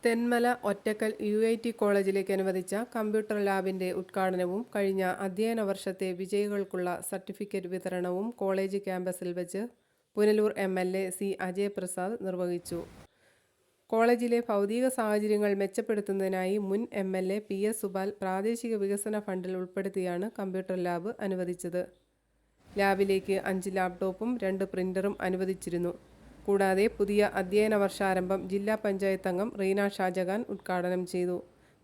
തെന്മല ഒറ്റക്കൽ UIT കോളേജിലേക്ക് അനുവദിച്ച computer ലാബിന്റെ ഉദ്ഘാടനവും കഴിഞ്ഞ അധ്യയന വർഷത്തെ വിജയികൾക്കുള്ള സർട്ടിഫിക്കറ്റ് വിതരണവും കോളേജ് ക്യാമ്പസിൽ വെച്ച് പുനലൂർ MLA C. അജയ് പ്രസാദ് നിർവഹിച്ചു. കോളേജിലെ ഭൗതിക സാഹചര്യങ്ങൾ മെച്ചപ്പെടുത്തുന്നതിനായി മുൻ MLA PS സുബാൽ പ്രാദേശിക വികസന ഫണ്ടിൽ ഉൾപ്പെടുത്തിയാണ് കമ്പ്യൂട്ടർ ലാബ് അനുവദിച്ചത്. ലാബിലേക്ക് 5 ലാപ്ടോപ്പും 2 പ്രിന്ററും അനുവദിച്ചിരുന്നു. കൂടാതെ പുതിയ അധ്യയന വർഷാരംഭം ജില്ലാ പഞ്ചായത്ത് അംഗം റീന ഷാജഹാൻ ഉദ്ഘാടനം ചെയ്തു.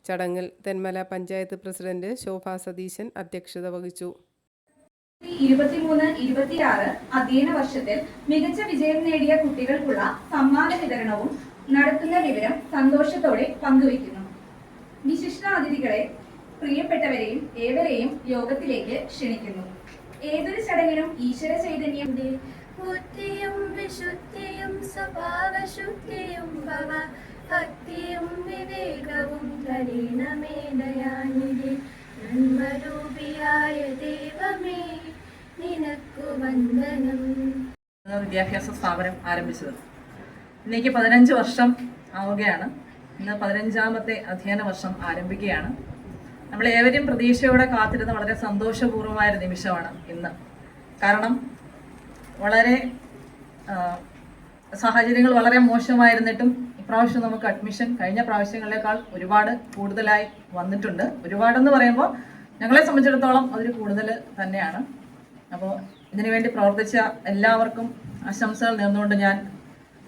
ചടങ്ങിൽ തെന്മല പഞ്ചായത്ത് പ്രസിഡന്റ് ശോഭ സതീശൻ അധ്യക്ഷത വഹിച്ചു. 23-26 അധ്യയന വർഷത്തിൽ മികച്ച വിജയം നേടിയ കുട്ടികൾക്കുള്ള സമ്മാന വിതരണവും നടത്തുന്ന വിവരം സന്തോഷത്തോടെ പങ്കുവയ്ക്കുന്നു. വിശിഷ്ട അതിഥികളെ, പ്രിയപ്പെട്ടവരെയും ഏവരെയും യോഗത്തിലേക്ക് ക്ഷണിക്കുന്നു. ഏതൊരു ചടങ്ങിനും ഈശ്വര ചൈതന്യം ബുദ്ധിയും വിശുദ്ധിയും സ്വഭാവശുദ്ധിയും ഭവ ഭക്തിയും വിവേകവും ധരീണമേനയാനിധി നന്മരൂപിയായ ദൈവമേ നിനക്കു വന്ദനം. വിദ്യാഭ്യാസ സ്ഥാപനം ആരംഭിച്ചത് ഇന്നേക്ക് 15 വർഷം ആവുകയാണ്. ഇന്ന് 15ാമത്തെ അധ്യയന വർഷം ആരംഭിക്കുകയാണ്. നമ്മളേവരും പ്രതീക്ഷയോടെ കാത്തിരുന്ന വളരെ സന്തോഷപൂർവമായ നിമിഷമാണ് ഇന്ന്. കാരണം വളരെ സാഹചര്യങ്ങൾ വളരെ മോശമായിരുന്നിട്ടും ഇപ്രാവശ്യം നമുക്ക് അഡ്മിഷൻ കഴിഞ്ഞ പ്രാവശ്യങ്ങളെക്കാൾ ഒരുപാട് കൂടുതലായി വന്നിട്ടുണ്ട്. ഒരുപാടെന്ന് പറയുമ്പോൾ ഞങ്ങളെ സംബന്ധിച്ചിടത്തോളം അതൊരു കൂടുതൽ തന്നെയാണ്. അപ്പോൾ ഇതിനുവേണ്ടി പ്രവർത്തിച്ച എല്ലാവർക്കും ആശംസകൾ നേർന്നുകൊണ്ട് ഞാൻ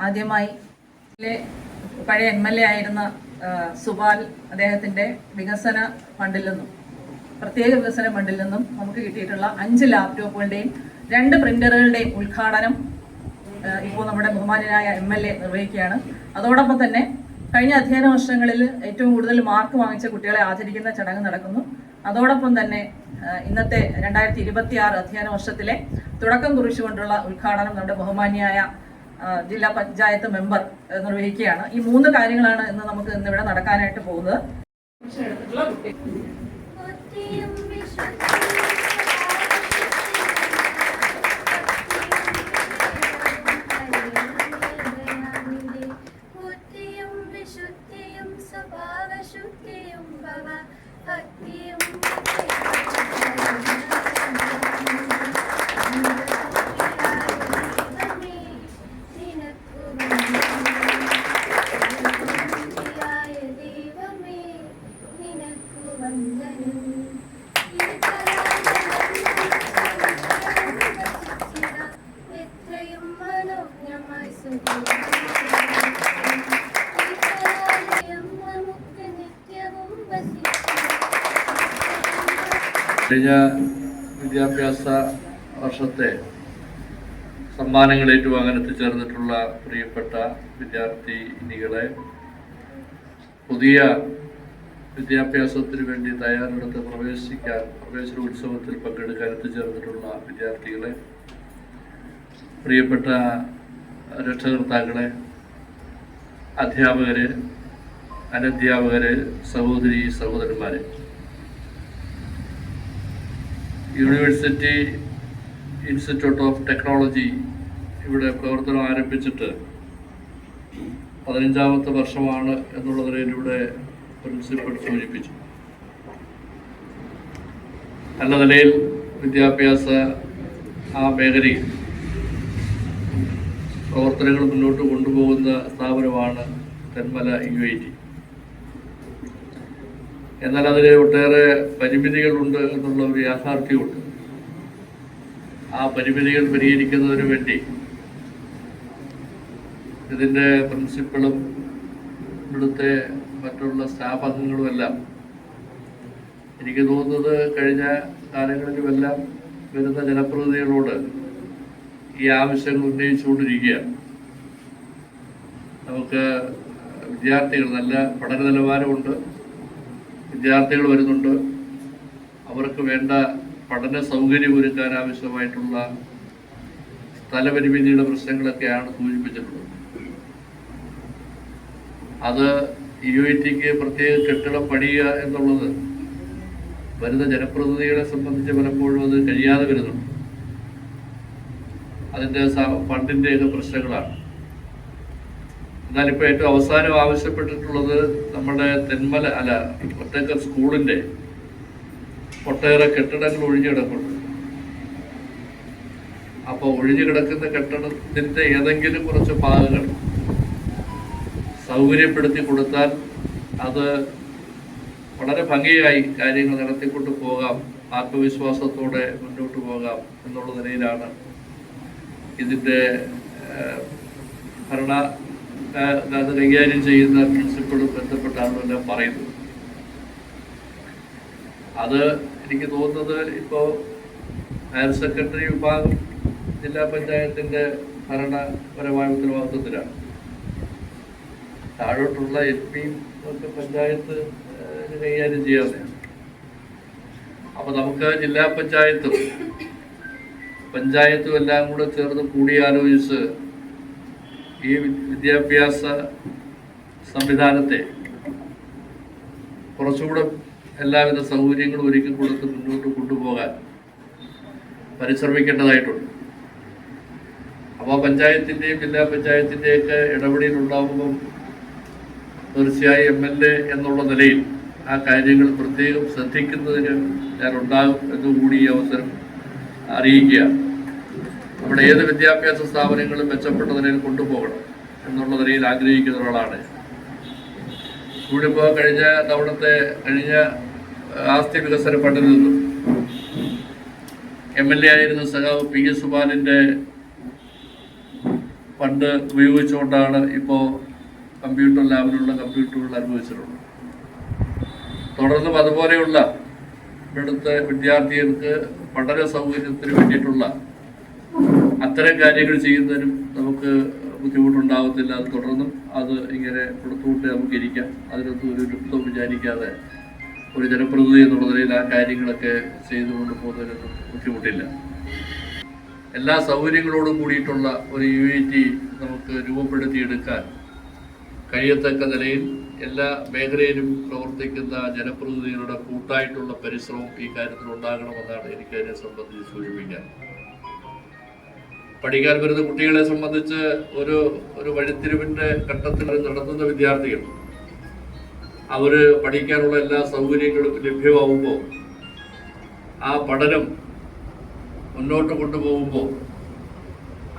ആദ്യമായി പഴയ MLA ആയിരുന്ന സുബാൽ അദ്ദേഹത്തിൻ്റെ വികസന ഫണ്ടിൽ നിന്നും പ്രത്യേക വികസന ഫണ്ടിൽ നിന്നും നമുക്ക് കിട്ടിയിട്ടുള്ള 5 ലാപ്ടോപ്പുകളുടെയും 2 പ്രിന്ററുകളുടെയും ഉദ്ഘാടനം ഇപ്പോൾ നമ്മുടെ ബഹുമാന്യനായ MLA നിർവഹിക്കുകയാണ്. അതോടൊപ്പം തന്നെ കഴിഞ്ഞ അധ്യയന വർഷങ്ങളിൽ ഏറ്റവും കൂടുതൽ മാർക്ക് വാങ്ങിച്ച കുട്ടികളെ ആദരിക്കുന്ന ചടങ്ങ് നടക്കുന്നു. അതോടൊപ്പം തന്നെ ഇന്നത്തെ 2026 അധ്യയന വർഷത്തിലെ തുടക്കം കുറിച്ചുകൊണ്ടുള്ള ഉദ്ഘാടനം നമ്മുടെ ബഹുമാന്യയായ ജില്ലാ പഞ്ചായത്ത് മെമ്പർ നിർവഹിക്കുകയാണ്. ഈ 3 കാര്യങ്ങളാണ് നമുക്ക് ഇന്നിവിടെ നടക്കാനായിട്ട് പോകുന്നത്. സ്വഭാവശുദ്ധിയും ഭവ ഭക്തിയും ദൈവമേ നിനക്കു വന്ദനം. എത്രയും മനോജ്ഞമായി കഴിഞ്ഞ വിദ്യാഭ്യാസ വർഷത്തെ സമ്മാനങ്ങൾ ഏറ്റുവാങ്ങാൻ എത്തിച്ചേർന്നിട്ടുള്ള പ്രിയപ്പെട്ട വിദ്യാർത്ഥിനികളെ, പുതിയ വിദ്യാഭ്യാസത്തിന് വേണ്ടി തയ്യാറെടുത്ത് പ്രവേശന ഉത്സവത്തിൽ പങ്കെടുക്കാൻ എത്തിച്ചേർന്നിട്ടുള്ള വിദ്യാർത്ഥികളെ, പ്രിയപ്പെട്ട രക്ഷകർത്താക്കളെ, അധ്യാപകരെ, അനധ്യാപകരെ, സഹോദരി സഹോദരന്മാരെ, യൂണിവേഴ്സിറ്റി ഇൻസ്റ്റിറ്റ്യൂട്ട് ഓഫ് ടെക്നോളജി ഇവിടെ പ്രവർത്തനം ആരംഭിച്ചിട്ട് 15ാമത്തെ വർഷമാണ് എന്നുള്ളതിനെ ഇവിടെ പ്രിൻസിപ്പൽ സൂചിപ്പിച്ചു. നല്ല നിലയിൽ വിദ്യാഭ്യാസ മേഖലയിൽ പ്രവർത്തനങ്ങൾ മുന്നോട്ട് കൊണ്ടുപോകുന്ന സ്ഥാപനമാണ് തെന്മല UIT. എന്നാൽ അതിന് ഒട്ടേറെ പരിമിതികളുണ്ട് എന്നുള്ള ഒരു യാഥാർത്ഥ്യമുണ്ട്. ആ പരിമിതികൾ പരിഹരിക്കുന്നതിന് വേണ്ടി ഇതിൻ്റെ പ്രിൻസിപ്പളും ഇവിടുത്തെ മറ്റുള്ള സ്റ്റാഫ് അംഗങ്ങളുമെല്ലാം, എനിക്ക് തോന്നുന്നത് കഴിഞ്ഞ കാലങ്ങളിലുമെല്ലാം വരുന്ന ജനപ്രതിനിധികളോട് ഈ ആവശ്യങ്ങൾ ഉന്നയിച്ചുകൊണ്ടിരിക്കുകയാണ്. നമുക്ക് വിദ്യാർത്ഥികൾ, നല്ല പഠന നിലവാരമുണ്ട്, വിദ്യാർത്ഥികൾ വരുന്നുണ്ട്, അവർക്ക് വേണ്ട പഠന സൗകര്യം ഒരുക്കാൻ ആവശ്യമായിട്ടുള്ള സ്ഥലപരിമിതിയുടെ പ്രശ്നങ്ങളൊക്കെയാണ് സൂചിപ്പിച്ചിട്ടുള്ളത്. അത് UITക്ക് പ്രത്യേക കെട്ടിടം പണിയുക എന്നുള്ളത് വരുന്ന ജനപ്രതിനിധികളെ സംബന്ധിച്ച് പലപ്പോഴും അത് കഴിയാതെ വരുന്നുണ്ട്. അതിൻ്റെ ഫണ്ടിൻ്റെയൊക്കെ പ്രശ്നങ്ങളാണ്. എന്നാലിപ്പോൾ ഏറ്റവും അവസാനം ആവശ്യപ്പെട്ടിട്ടുള്ളത് നമ്മുടെ തെന്മല ഒറ്റക്കൽ സ്കൂളിൻ്റെ ഒട്ടേറെ കെട്ടിടങ്ങൾ ഒഴിഞ്ഞു കിടപ്പുണ്ട്. അപ്പോൾ ഒഴിഞ്ഞു കിടക്കുന്ന കെട്ടിടത്തിൻ്റെ ഏതെങ്കിലും കുറച്ച് ഭാഗങ്ങൾ സൗകര്യപ്പെടുത്തി കൊടുത്താൽ അത് വളരെ ഭംഗിയായി കാര്യങ്ങൾ നടത്തിക്കൊണ്ട് പോകാം, ആത്മവിശ്വാസത്തോടെ മുന്നോട്ട് പോകാം എന്നുള്ള നിലയിലാണ് ഇതിൻ്റെ അത് കൈകാര്യം ചെയ്യുന്ന പ്രിൻസിപ്പളും ബന്ധപ്പെട്ട ആളുകളെല്ലാം പറയുന്നത്. അത് എനിക്ക് തോന്നുന്നത് ഇപ്പോൾ ഹയർ സെക്കൻഡറി വിഭാഗം ജില്ലാ പഞ്ചായത്തിൻ്റെ ഭരണപരമായ ഉത്തരവാദിത്വത്തിലാണ്. താഴോട്ടുള്ള LP ഒക്കെ പഞ്ചായത്ത് കൈകാര്യം ചെയ്യാവുന്നതാണ്. അപ്പോൾ നമുക്ക് ജില്ലാ പഞ്ചായത്തും എല്ലാം കൂടെ ചേർന്ന് കൂടിയാലോചിച്ച് ഈ വിദ്യാഭ്യാസ സംവിധാനത്തെ കുറച്ചുകൂടെ എല്ലാവിധ സൗകര്യങ്ങളും ഒരുക്കി കൊടുത്ത് മുന്നോട്ട് കൊണ്ടുപോകാൻ പരിശ്രമിക്കേണ്ടതായിട്ടുണ്ട്. അപ്പോൾ പഞ്ചായത്തിൻ്റെയും ജില്ലാ പഞ്ചായത്തിൻ്റെയൊക്കെ ഇടപെടലുണ്ടാകുമ്പം തീർച്ചയായും MLA എന്നുള്ള നിലയിൽ ആ കാര്യങ്ങൾ പ്രത്യേകം ശ്രദ്ധിക്കുന്നതിന് ഞാനുണ്ടാകും എന്നുകൂടി ഈ അവസരം അറിയിക്കുക. നമ്മുടെ ഏത് വിദ്യാഭ്യാസ സ്ഥാപനങ്ങളും മെച്ചപ്പെട്ട നിലയിൽ കൊണ്ടുപോകണം എന്നുള്ള നിലയിൽ ആഗ്രഹിക്കുന്ന ഒരാളാണ്. ഇവിടെ ഇപ്പോൾ കഴിഞ്ഞ ആസ്തി വികസന ഫണ്ടിൽ നിന്നും MLA ആയിരുന്ന സഖാവ് PS സുബാലിൻ്റെ ഫണ്ട് ഉപയോഗിച്ചുകൊണ്ടാണ് ഇപ്പോൾ കമ്പ്യൂട്ടർ ലാബിലുള്ള കമ്പ്യൂട്ടറുകൾ അനുഭവിച്ചിട്ടുള്ളത്. തുടർന്നും അതുപോലെയുള്ള ഇവിടുത്തെ വിദ്യാർത്ഥികൾക്ക് പഠന സൗകര്യത്തിന് വേണ്ടിയിട്ടുള്ള അത്തരം കാര്യങ്ങൾ ചെയ്യുന്നതിനും നമുക്ക് ബുദ്ധിമുട്ടുണ്ടാകത്തില്ല. അത് തുടർന്നും അത് ഇങ്ങനെ കൊടുത്തുകൊണ്ട് നമുക്കിരിക്കാം. അതിനൊന്നും ഒരു ലുപ്തം വിചാരിക്കാതെ ഒരു ജനപ്രതിനിധി എന്നുള്ള നിലയിൽ ആ കാര്യങ്ങളൊക്കെ ചെയ്തുകൊണ്ട് പോകുന്നതിനൊന്നും ബുദ്ധിമുട്ടില്ല. എല്ലാ സൗകര്യങ്ങളോടും കൂടിയിട്ടുള്ള ഒരു UIT നമുക്ക് രൂപപ്പെടുത്തിയെടുക്കാൻ കഴിയത്തക്ക നിലയിൽ എല്ലാ മേഖലയിലും പ്രവർത്തിക്കുന്ന ജനപ്രതിനിധികളുടെ കൂട്ടായിട്ടുള്ള പരിശ്രമം ഈ കാര്യത്തിൽ ഉണ്ടാകണമെന്നാണ് എനിക്ക് അതിനെ സംബന്ധിച്ച് സൂചിപ്പിക്കാൻ. പഠിക്കാൻ വരുന്ന കുട്ടികളെ സംബന്ധിച്ച് ഒരു വഴിത്തിരിവിൻ്റെ ഘട്ടത്തിൽ നടത്തുന്ന വിദ്യാർത്ഥികൾ അവർ പഠിക്കാനുള്ള എല്ലാ സൗകര്യങ്ങളും ലഭ്യമാവുമ്പോൾ ആ പഠനം മുന്നോട്ട് കൊണ്ടുപോകുമ്പോൾ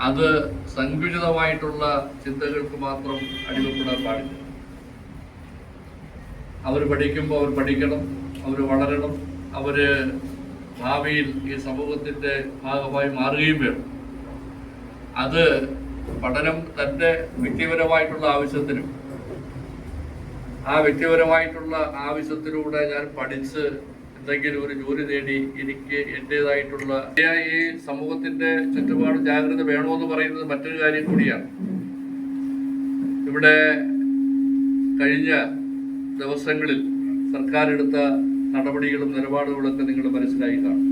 അത് സങ്കുചിതമായിട്ടുള്ള ചിന്തകൾക്ക് മാത്രം അടിമപ്പെടാൻ പാടില്ല. അവർ പഠിക്കുമ്പോൾ അവർ പഠിക്കണം, അവർ വളരണം, അവർ ഭാവിയിൽ ഈ സമൂഹത്തിൻ്റെ ഭാഗമായി മാറുകയും വേണം. അത് പഠനം തൻ്റെ വ്യക്തിപരമായിട്ടുള്ള ആവശ്യത്തിനും ആ വ്യക്തിപരമായിട്ടുള്ള ആവശ്യത്തിലൂടെ ഞാൻ പഠിച്ച് എന്തെങ്കിലും ഒരു ജോലി നേടി എനിക്ക് എൻ്റേതായിട്ടുള്ള ഈ സമൂഹത്തിൻ്റെ ചുറ്റുപാട് ജാഗ്രത വേണമെന്ന് പറയുന്നത് മറ്റൊരു കാര്യം കൂടിയാണ്. ഇവിടെ കഴിഞ്ഞ ദിവസങ്ങളിൽ സർക്കാർ എടുത്ത നടപടികളും നിലപാടുകളൊക്കെ നിങ്ങൾ മനസ്സിലായി കാണും.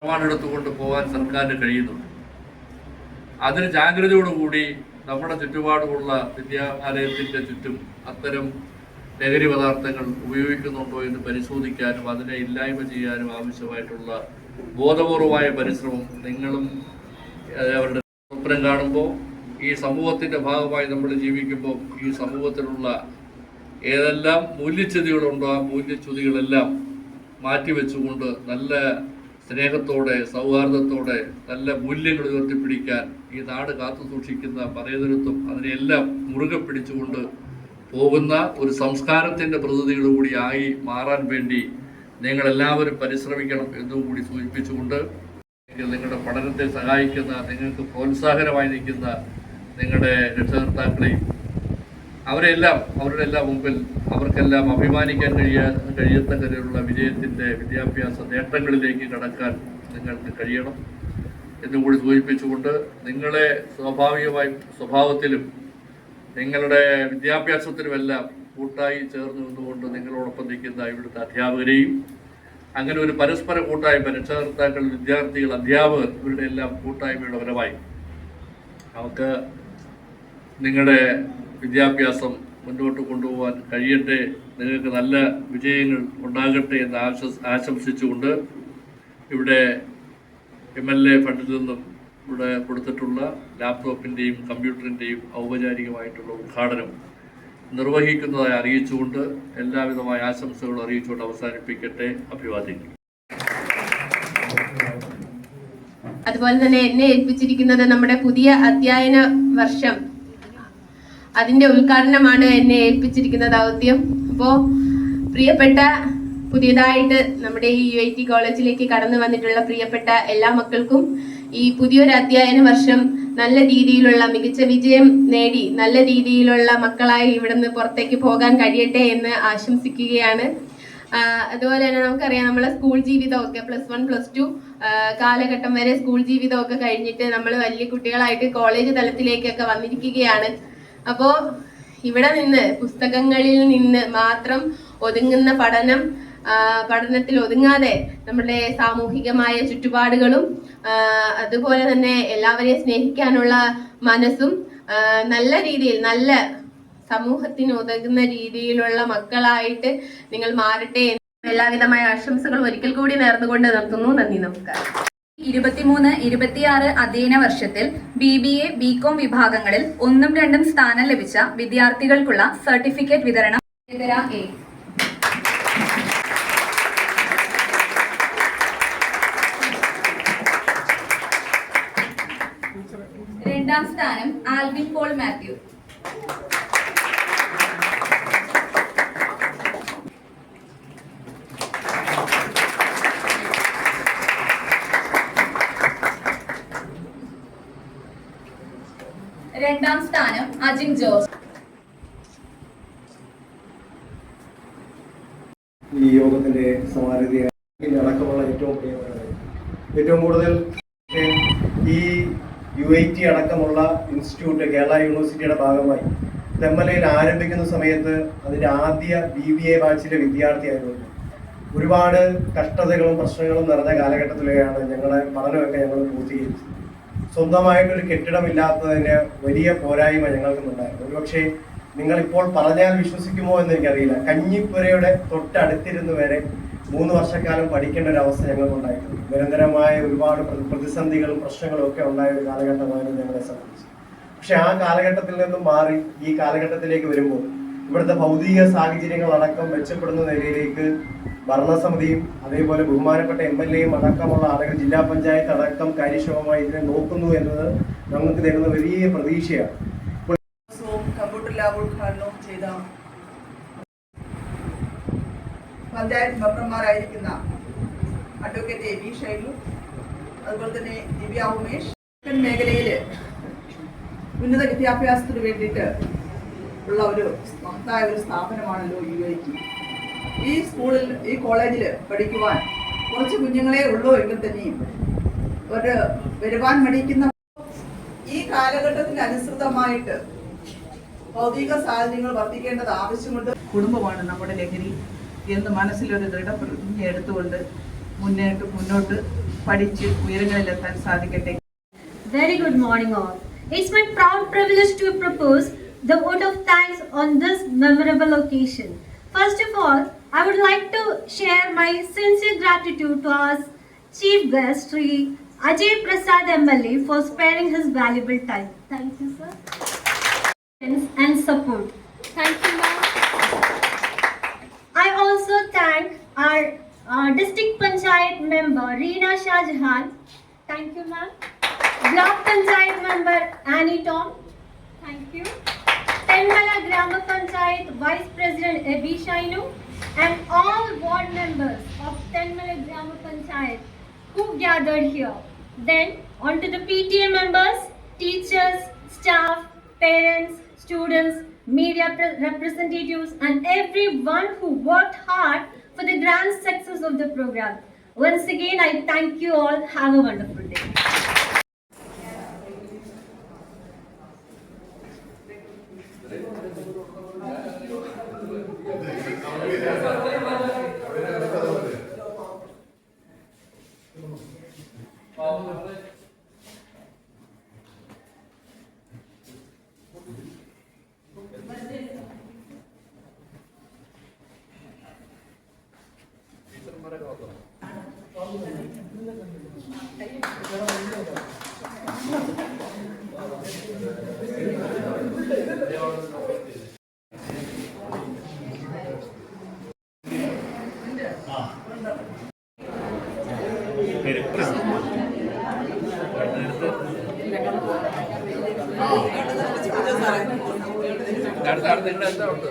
നിലപാടെടുത്തുകൊണ്ട് പോകാൻ സർക്കാരിന് കഴിയുന്നുണ്ട്. അതിന് ജാഗ്രതയോടുകൂടി നമ്മുടെ ചുറ്റുപാടുമുള്ള വിദ്യാലയത്തിൻ്റെ ചുറ്റും അത്തരം ലഹരി പദാർത്ഥങ്ങൾ ഉപയോഗിക്കുന്നുണ്ടോ എന്ന് പരിശോധിക്കാനും അതിനെ ഇല്ലായ്മ ചെയ്യാനും ആവശ്യമായിട്ടുള്ള ബോധപൂർവമായ പരിശ്രമം നിങ്ങളും അവരുടെ സ്വപ്നം കാണുമ്പോൾ ഈ സമൂഹത്തിൻ്റെ ഭാഗമായി നമ്മൾ ജീവിക്കുമ്പോൾ ഈ സമൂഹത്തിലുള്ള ഏതെല്ലാം മൂല്യച്യുതികളുണ്ടോ ആ മൂല്യച്യുതികളെല്ലാം മാറ്റിവെച്ചുകൊണ്ട് നല്ല സ്നേഹത്തോടെ സൗഹാർദ്ദത്തോടെ നല്ല മൂല്യങ്ങൾ ഉയർത്തിപ്പിടിക്കാൻ ഈ നാട് കാത്തു സൂക്ഷിക്കുന്ന മതേതരത്വം അതിനെല്ലാം മുറുകെ പിടിച്ചുകൊണ്ട് പോകുന്ന ഒരു സംസ്കാരത്തിൻ്റെ പ്രതിനിധികൾ കൂടി ആയി മാറാൻ വേണ്ടി നിങ്ങളെല്ലാവരും പരിശ്രമിക്കണം എന്നുകൂടി സൂചിപ്പിച്ചുകൊണ്ട് നിങ്ങളുടെ പഠനത്തെ സഹായിക്കുന്ന നിങ്ങൾക്ക് പ്രോത്സാഹനമായി നിൽക്കുന്ന നിങ്ങളുടെ രക്ഷകർത്താക്കളെയും അവരുടെ എല്ലാം മുമ്പിൽ അവർക്കെല്ലാം അഭിമാനിക്കാൻ കഴിയത്തക്കതിലുള്ള വിദ്യാഭ്യാസ നേട്ടങ്ങളിലേക്ക് കടക്കാൻ നിങ്ങൾക്ക് കഴിയണം എന്നുകൂടി സൂചിപ്പിച്ചുകൊണ്ട് നിങ്ങളെ സ്വഭാവത്തിലും നിങ്ങളുടെ വിദ്യാഭ്യാസത്തിനുമെല്ലാം കൂട്ടായി ചേർന്ന് നിന്നുകൊണ്ട് നിങ്ങളോടൊപ്പം നിൽക്കുന്ന ഇവിടുത്തെ അധ്യാപകരെയും അങ്ങനെ ഒരു പരസ്പര കൂട്ടായ്മ രക്ഷകർത്താക്കൾ വിദ്യാർത്ഥികൾ അധ്യാപകർ ഇവരുടെ എല്ലാം കൂട്ടായ്മയുടെ ഫലമായി നമുക്ക് നിങ്ങളുടെ വിദ്യാഭ്യാസം മുന്നോട്ട് കൊണ്ടുപോകാൻ കഴിയട്ടെ, നിങ്ങൾക്ക് നല്ല വിജയങ്ങൾ ഉണ്ടാകട്ടെ എന്ന് ആശംസിച്ചുകൊണ്ട് ഇവിടെ MLA ഫണ്ടിൽ നിന്നും ഇവിടെ കൊടുത്തിട്ടുള്ള ലാപ്ടോപ്പിൻ്റെയും കമ്പ്യൂട്ടറിൻ്റെയും ഔപചാരികമായിട്ടുള്ള ഉദ്ഘാടനം നിർവഹിക്കുന്നതായി അറിയിച്ചുകൊണ്ട് എല്ലാവിധമായ ആശംസകളും അറിയിച്ചുകൊണ്ട് അവസാനിപ്പിക്കട്ടെ. അഭിവാദ്യങ്ങൾ. അതുപോലെ തന്നെ എന്നെ ഏൽപ്പിച്ചിരിക്കുന്നത് നമ്മുടെ പുതിയ അധ്യയന വർഷം അതിന്റെ ഉദ്ഘാടനമാണ് എന്നെ ഏൽപ്പിച്ചിരിക്കുന്ന ദൗത്യം. അപ്പോൾ പ്രിയപ്പെട്ട പുതിയതായിട്ട് നമ്മുടെ ഈ UIT കോളേജിലേക്ക് കടന്നു വന്നിട്ടുള്ള പ്രിയപ്പെട്ട എല്ലാ മക്കൾക്കും ഈ പുതിയൊരു അധ്യയന വർഷം നല്ല രീതിയിലുള്ള മികച്ച വിജയം നേടി നല്ല രീതിയിലുള്ള മക്കളായി ഇവിടുന്ന് പുറത്തേക്ക് പോകാൻ കഴിയട്ടെ എന്ന് ആശംസിക്കുകയാണ്. അതുപോലെ തന്നെ നമുക്കറിയാം നമ്മളെ സ്കൂൾ ജീവിതമൊക്കെ +1 +2 കാലഘട്ടം വരെ സ്കൂൾ ജീവിതമൊക്കെ കഴിഞ്ഞിട്ട് നമ്മൾ വലിയ കുട്ടികളായിട്ട് കോളേജ് തലത്തിലേക്കൊക്കെ വന്നിരിക്കുകയാണ്. അപ്പോൾ ഇവിടെ നിന്ന് പുസ്തകങ്ങളിൽ നിന്ന് മാത്രം ഒതുങ്ങുന്ന പഠനത്തിൽ ഒതുങ്ങാതെ നമ്മുടെ സാമൂഹികമായ ചുറ്റുപാടുകളും അതുപോലെ തന്നെ എല്ലാവരെയും സ്നേഹിക്കാനുള്ള മനസ്സും നല്ല രീതിയിൽ നല്ല സമൂഹത്തിന് ഉതകുന്ന രീതിയിലുള്ള മക്കളായിട്ട് നിങ്ങൾ മാറട്ടെ എന്ന് എല്ലാവിധമായ ആശംസകളും ഒരിക്കൽ കൂടി നേർന്നുകൊണ്ട് നിർത്തുന്നു. നന്ദി, നമസ്കാരം. 23-26 അധ്യയന വർഷത്തിൽ BBA BCom വിഭാഗങ്ങളിൽ 1ഉം 2ഉം സ്ഥാനം ലഭിച്ച വിദ്യാർത്ഥികൾക്കുള്ള സർട്ടിഫിക്കറ്റ് വിതരണം. A. രണ്ടാം സ്ഥാനം ആൽവിൻ പോൾ മാത്യു. രണ്ടാം സ്ഥാനം അജിൻ ജോസ്. ഈ യോഗത്തിന്റെ സമാനതയായി അടക്കമുള്ള ഏറ്റവും കൂടുതൽ ഈ UIT അടക്കമുള്ള ഇൻസ്റ്റിറ്റ്യൂട്ട് കേരള യൂണിവേഴ്സിറ്റിയുടെ ഭാഗമായി തെന്മലയിൽ ആരംഭിക്കുന്ന സമയത്ത് അതിൻ്റെ ആദ്യ BBA ബാച്ചിലെ വിദ്യാർത്ഥിയായതുകൊണ്ട് ഒരുപാട് കഷ്ടതകളും പ്രശ്നങ്ങളും നിറഞ്ഞ കാലഘട്ടത്തിലെയാണ് ഞങ്ങളുടെ പഠനമൊക്കെ ഞങ്ങൾ പൂർത്തീകരിച്ചത്. സ്വന്തമായിട്ടൊരു കെട്ടിടമില്ലാത്തതിൻ്റെ വലിയ പോരായ്മ ഞങ്ങൾക്കുണ്ടായിരുന്നു. ഒരുപക്ഷെ നിങ്ങളിപ്പോൾ പറഞ്ഞാൽ വിശ്വസിക്കുമോ എന്ന് എനിക്കറിയില്ല. കഞ്ഞിപ്പുരയുടെ തൊട്ടടുത്തിരുന്ന് വരെ 3 വർഷക്കാലം പഠിക്കേണ്ട ഒരു അവസ്ഥ ഞങ്ങൾക്കുണ്ടായിരുന്നു. നിരന്തരമായ ഒരുപാട് പ്രതിസന്ധികളും പ്രശ്നങ്ങളും ഒക്കെ ഉണ്ടായ ഒരു കാലഘട്ടമായിരുന്നു ഞങ്ങളെ സംബന്ധിച്ച്. പക്ഷെ ആ കാലഘട്ടത്തിൽ നിന്നും മാറി ഈ കാലഘട്ടത്തിലേക്ക് വരുമ്പോൾ ഇവിടുത്തെ ഭൗതിക സാഹചര്യങ്ങളടക്കം മെച്ചപ്പെടുന്ന നിലയിലേക്ക് ഭരണസമിതിയും അതേപോലെ ബഹുമാനപ്പെട്ട MLAയും അടക്കമുള്ള ആളുകൾ ജില്ലാ പഞ്ചായത്ത് അടക്കം കാര്യക്ഷമമായി ഇതിനെ നോക്കുന്നു എന്നത് നമുക്ക് തരുന്ന വലിയ പ്രതീക്ഷയാണ്. കമ്പ്യൂട്ടർ ലാബ് ഉദ്ഘാടനവും ചെയ്ത പഞ്ചായത്ത് മെമ്പർമാരായിരിക്കുന്ന അഡ്വക്കേറ്റ് AB ഷൈലു, അതുപോലെ തന്നെ ദിവ്യ ഉമേഷ്. മേഖലയിൽ ഉന്നത വിദ്യാഭ്യാസത്തിന് വേണ്ടിയിട്ട് ഉള്ള ഒരു മഹത്തായ ഒരു സ്ഥാപനമാണല്ലോ UIT. ഈ കോളേജിൽ പഠിക്കുവാൻ കുറച്ച് കുഞ്ഞുങ്ങളെ ഉള്ളൂ എങ്കിൽ തന്നെയും ഒരു വരുവാൻ മടിക്കുന്ന ഈ കാലഘട്ടത്തിന് അനുസൃതമായിട്ട് ഭൗതിക സാഹചര്യങ്ങൾ വർദ്ധിക്കേണ്ടത് ആവശ്യമുണ്ട്. കുടുംബമാണ് നമ്മുടെ ലഹരി എന്ന് മനസ്സിലൊരു ദൃഢപ്രതിജ്ഞ എടുത്തുകൊണ്ട് മുന്നോട്ട് പഠിച്ച് ഉയരങ്ങളിലെത്താൻ സാധിക്കട്ടെ. Very good morning all. It's my proud privilege to propose the vote of thanks on this memorable occasion. First of all, I would like to share my sincere gratitude to our chief guest, Sri Ajay Prasad MLA, for sparing his valuable time. Thank you, sir. And support. Thank you, ma'am. I also thank our district panchayat member Reena Shahjahan. Thank you, ma'am. Block panchayat member Annie Tom. Thank you. Tenmala Grama Panchayat Vice President Abhi Shainu and all ward members of Tenmala Grama Panchayat who gathered here. Then on to the PTA members, teachers, staff, parents, students, media representatives and everyone who worked hard for the grand success of the program. Once again, I thank you all. Have a wonderful day. ടീച്ചർമാരൊക്കെ അടുത്ത നിങ്ങളുടെ എന്താ ഉണ്ട്